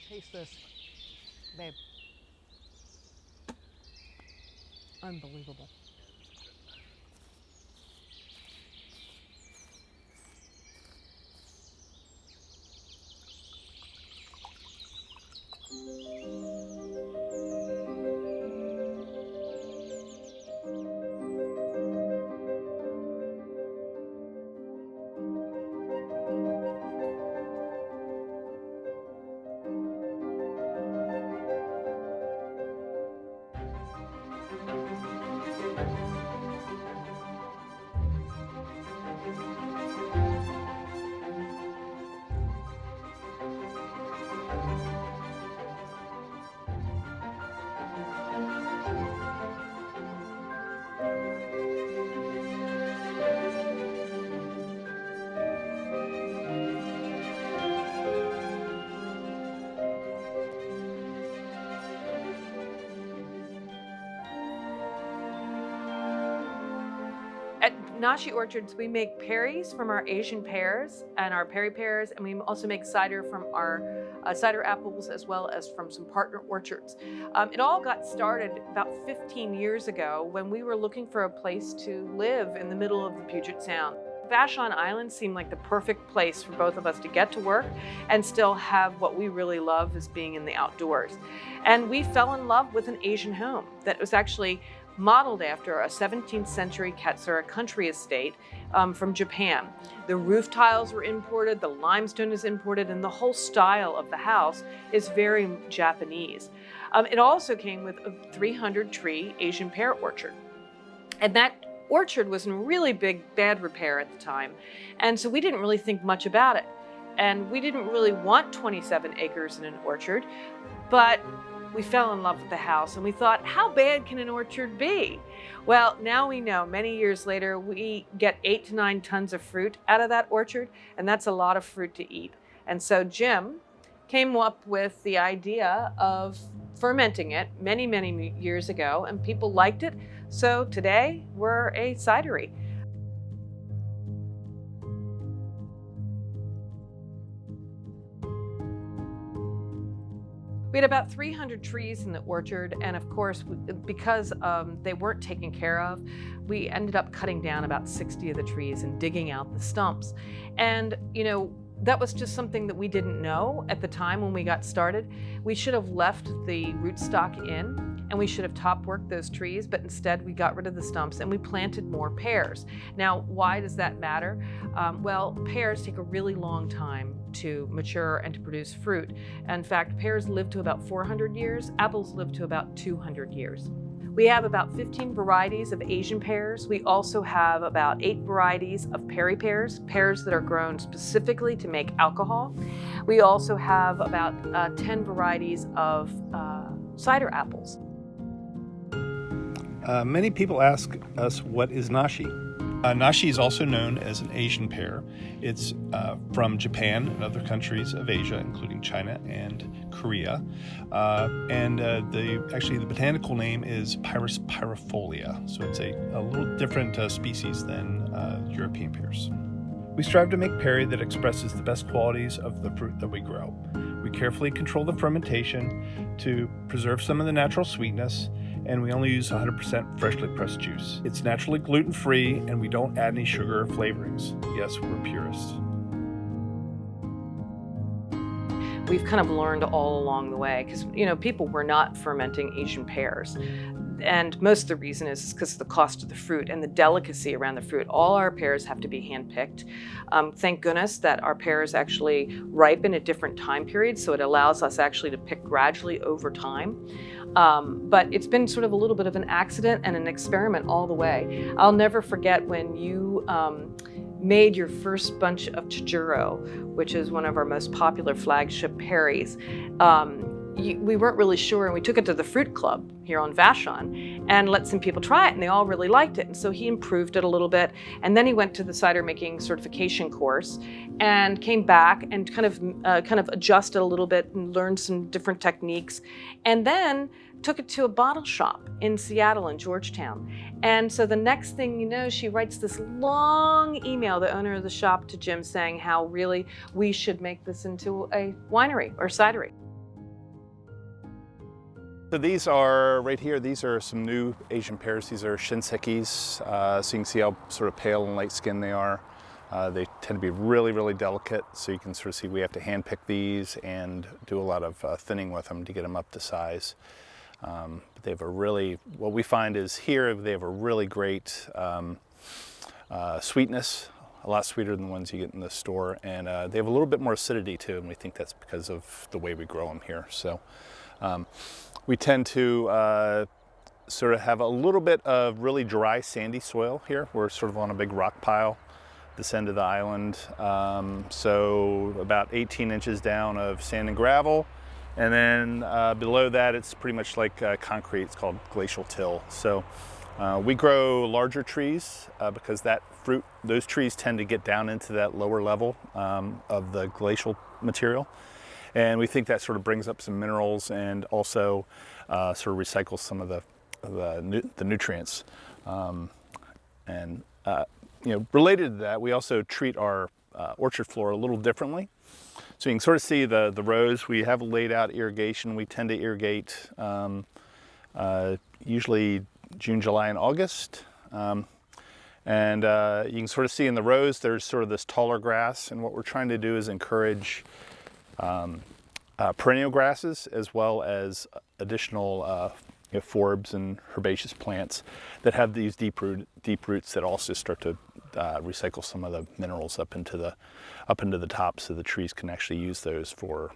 Taste this, babe. Unbelievable. At Nashi Orchards, we make perries from our Asian pears and our peri pears, and we also make cider from our cider apples as well as from some partner orchards. It all got started about 15 years ago when we were looking for a place to live in the middle of the Puget Sound. Vashon Island seemed like the perfect place for both of us to get to work and still have what we really love as being in the outdoors. And we fell in love with an Asian home that was actually modeled after a 17th century Katsura country estate from Japan. The roof tiles were imported, the limestone is imported, and the whole style of the house is very Japanese. It also came with a 300-tree Asian pear orchard. And that orchard was in really bad repair at the time. And so we didn't really think much about it. And we didn't really want 27 acres in an orchard, but we fell in love with the house and we thought, how bad can an orchard be? Well, now we know, many years later, we get 8 to 9 tons of fruit out of that orchard, and that's a lot of fruit to eat. And so Jim came up with the idea of fermenting it many, many years ago, and people liked it. So today we're a cidery. We had about 300 trees in the orchard, and of course, because they weren't taken care of, we ended up cutting down about 60 of the trees and digging out the stumps. And, you know, that was just something that we didn't know at the time when we got started. We should have left the rootstock in, and we should have top worked those trees, but instead we got rid of the stumps and we planted more pears. Now, why does that matter? Well, pears take a really long time to mature and to produce fruit. In fact, pears live to about 400 years, apples live to about 200 years. We have about 15 varieties of Asian pears. We also have about 8 varieties of peri pears, pears that are grown specifically to make alcohol. We also have about 10 varieties of cider apples. Many people ask us, what is Nashi? Nashi is also known as an Asian pear. It's from Japan and other countries of Asia, including China and Korea. Actually, the botanical name is Pyrus pyrifolia, so it's a little different species than European pears. We strive to make perry that expresses the best qualities of the fruit that we grow. We carefully control the fermentation to preserve some of the natural sweetness, and we only use 100% freshly pressed juice. It's naturally gluten-free, and we don't add any sugar or flavorings. Yes, we're purists. We've kind of learned all along the way because, you know, people were not fermenting Asian pears. And most of the reason is because of the cost of the fruit and the delicacy around the fruit. All our pears have to be hand-picked. Thank goodness that our pears actually ripen at different time periods, so it allows us actually to pick gradually over time. But it's been sort of a little bit of an accident and an experiment all the way. I'll never forget when you made your first bunch of chijuro, which is one of our most popular flagship perries. We weren't really sure, and we took it to the fruit club here on Vashon and let some people try it, and they all really liked it. And so he improved it a little bit, and then he went to the cider making certification course and came back and kind of adjusted a little bit and learned some different techniques, and then took it to a bottle shop in Seattle and Georgetown. And so the next thing you know, she writes this long email, the owner of the shop, to Jim saying how really we should make this into a winery or cidery. So these are, right here, these are some new Asian pears. These are shinsekis. So you can see how sort of pale and light skinned they are. They tend to be really, really delicate. So you can sort of see we have to hand pick these and do a lot of thinning with them to get them up to size. But they have a really, what we find is here, they have a really great sweetness, a lot sweeter than the ones you get in the store. And they have a little bit more acidity too, and we think that's because of the way we grow them here. So we tend to sort of have a little bit of really dry, sandy soil here. We're sort of on a big rock pile this end of the island. So about 18 inches down of sand and gravel. And then below that, it's pretty much like concrete. It's called glacial till. So we grow larger trees because those trees tend to get down into that lower level of the glacial material. And we think that sort of brings up some minerals and also sort of recycles some of the nutrients. Related to that, we also treat our orchard floor a little differently. So you can sort of see the rows. We have laid out irrigation. We tend to irrigate usually June, July, and August. You can sort of see in the rows, there's sort of this taller grass. And what we're trying to do is encourage perennial grasses as well as additional forbs and herbaceous plants that have these deep roots that also start to recycle some of the minerals up into the top, so the trees can actually use those for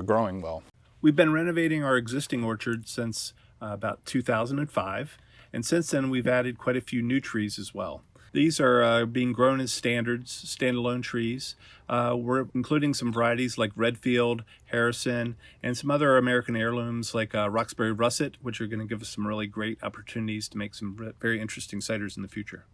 growing well. We've been renovating our existing orchard since about 2005, and since then we've added quite a few new trees as well. These are being grown as standalone trees. We're including some varieties like Redfield, Harrison, and some other American heirlooms like Roxbury Russet, which are going to give us some really great opportunities to make some very interesting ciders in the future.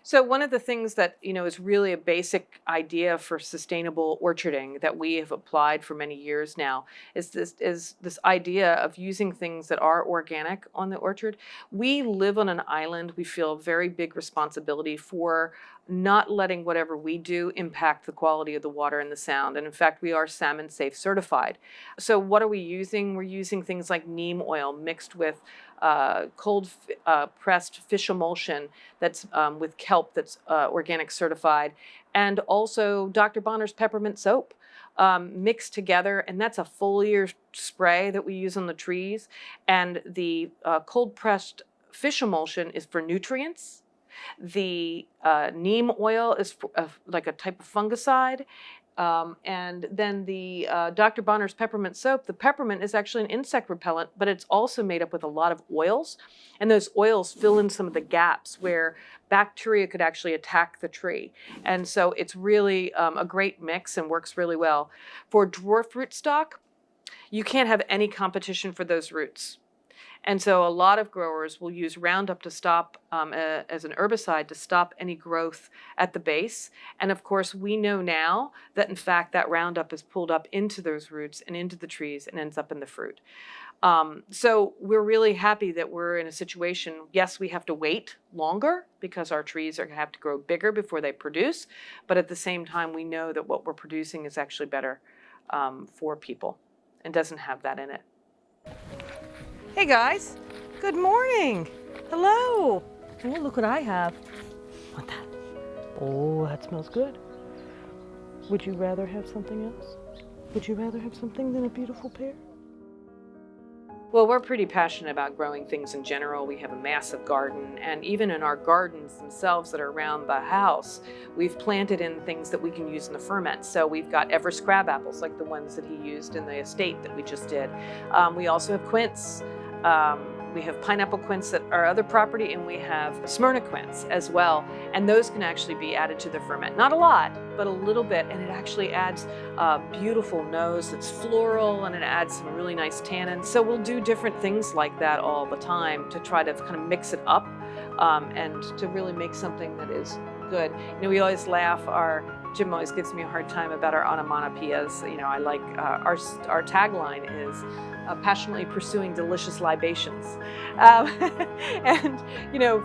So one of the things that, is really a basic idea for sustainable orcharding that we have applied for many years now is this idea of using things that are organic on the orchard. We live on an island. We feel a very big responsibility for not letting whatever we do impact the quality of the water and the sound. And in fact, we are salmon safe certified. So what are we using? We're using things like neem oil mixed with cold pressed fish emulsion that's with kelp that's organic certified, and also Dr. Bonner's peppermint soap mixed together, and that's a foliar spray that we use on the trees. And the cold pressed fish emulsion is for nutrients. The neem oil is like a type of fungicide. And then the Dr. Bonner's peppermint soap, the peppermint is actually an insect repellent, but it's also made up with a lot of oils. And those oils fill in some of the gaps where bacteria could actually attack the tree. And so it's really a great mix and works really well. For dwarf rootstock, you can't have any competition for those roots. And so a lot of growers will use Roundup to stop, as an herbicide, to stop any growth at the base. And of course, we know now that in fact that Roundup is pulled up into those roots and into the trees and ends up in the fruit. So we're really happy that we're in a situation, yes, we have to wait longer because our trees are going to have to grow bigger before they produce. But at the same time, we know that what we're producing is actually better for people and doesn't have that in it. Hey guys, good morning. Hello. Oh, look what I have. Want that? Oh, that smells good. Would you rather have something else? Would you rather have something than a beautiful pear? Well, we're pretty passionate about growing things in general. We have a massive garden, and even in our gardens themselves that are around the house, we've planted in things that we can use in the ferment. So we've got Everest crab apples, like the ones that he used in the estate that we just did. We also have quince. We have pineapple quince at our other property, and we have Smyrna quince as well. And those can actually be added to the ferment. Not a lot, but a little bit. And it actually adds a beautiful nose that's floral, and it adds some really nice tannins. So we'll do different things like that all the time to try to kind of mix it up and to really make something that is good. We always laugh. Jim always gives me a hard time about our onomatopoeias. I like our tagline is passionately pursuing delicious libations. And,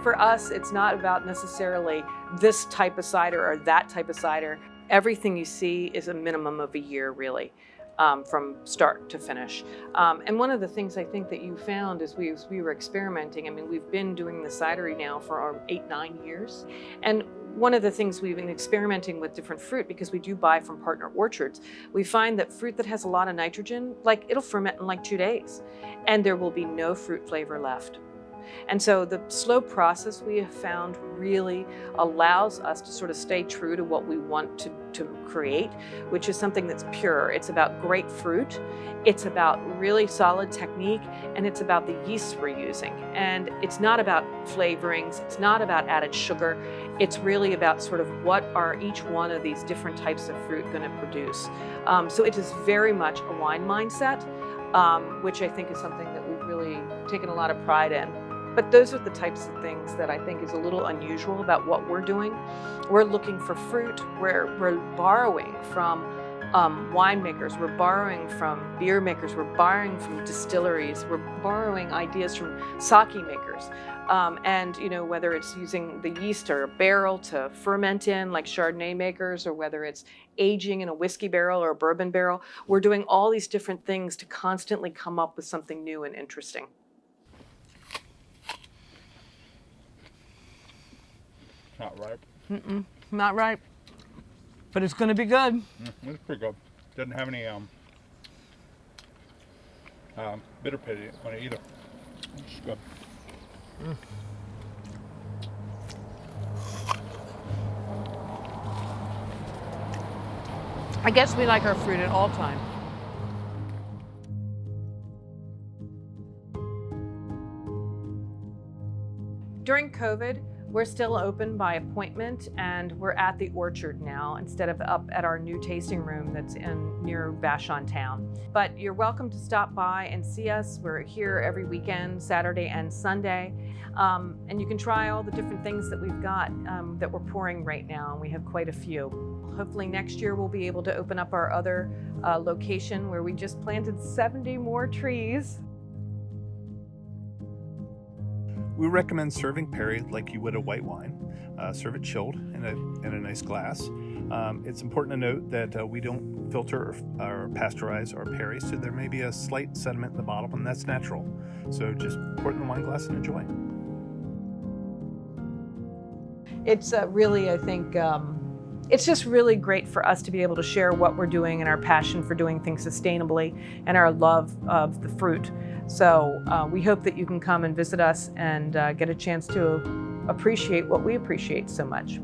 for us, it's not about necessarily this type of cider or that type of cider. Everything you see is a minimum of a year, really. from start to finish. And one of the things I think that you found as we were experimenting, I mean, we've been doing the cidery now for 8-9 years. And one of the things we've been experimenting with different fruit, because we do buy from partner orchards, we find that fruit that has a lot of nitrogen, like it'll ferment in like 2 days, and there will be no fruit flavor left. And so the slow process we have found really allows us to sort of stay true to what we want to create, which is something that's pure. It's about great fruit, it's about really solid technique, and it's about the yeasts we're using. And it's not about flavorings, it's not about added sugar, it's really about sort of what are each one of these different types of fruit going to produce. So it is very much a wine mindset, which I think is something that we've really taken a lot of pride in. But those are the types of things that I think is a little unusual about what we're doing. We're looking for fruit, we're borrowing from winemakers, we're borrowing from beer makers, we're borrowing from distilleries, we're borrowing ideas from sake makers. And you know, whether it's using the yeast or a barrel to ferment in, like Chardonnay makers, or whether it's aging in a whiskey barrel or a bourbon barrel, we're doing all these different things to constantly come up with something new and interesting. Not ripe. Not ripe, but it's going to be good. It's pretty good. Doesn't have any bitter pit on it either. It's good. I guess we like our fruit at all times. During COVID, we're still open by appointment, and we're at the orchard now instead of up at our new tasting room that's near Vashon town. But you're welcome to stop by and see us. We're here every weekend, Saturday and Sunday. And you can try all the different things that we've got that we're pouring right now, and we have quite a few. Hopefully next year we'll be able to open up our other location where we just planted 70 more trees. We recommend serving perry like you would a white wine. Serve it chilled in a nice glass. It's important to note that we don't filter or pasteurize our perry, so there may be a slight sediment in the bottom, and that's natural. So just pour it in the wine glass and enjoy. It's really, I think, it's just really great for us to be able to share what we're doing and our passion for doing things sustainably and our love of the fruit. So we hope that you can come and visit us and get a chance to appreciate what we appreciate so much.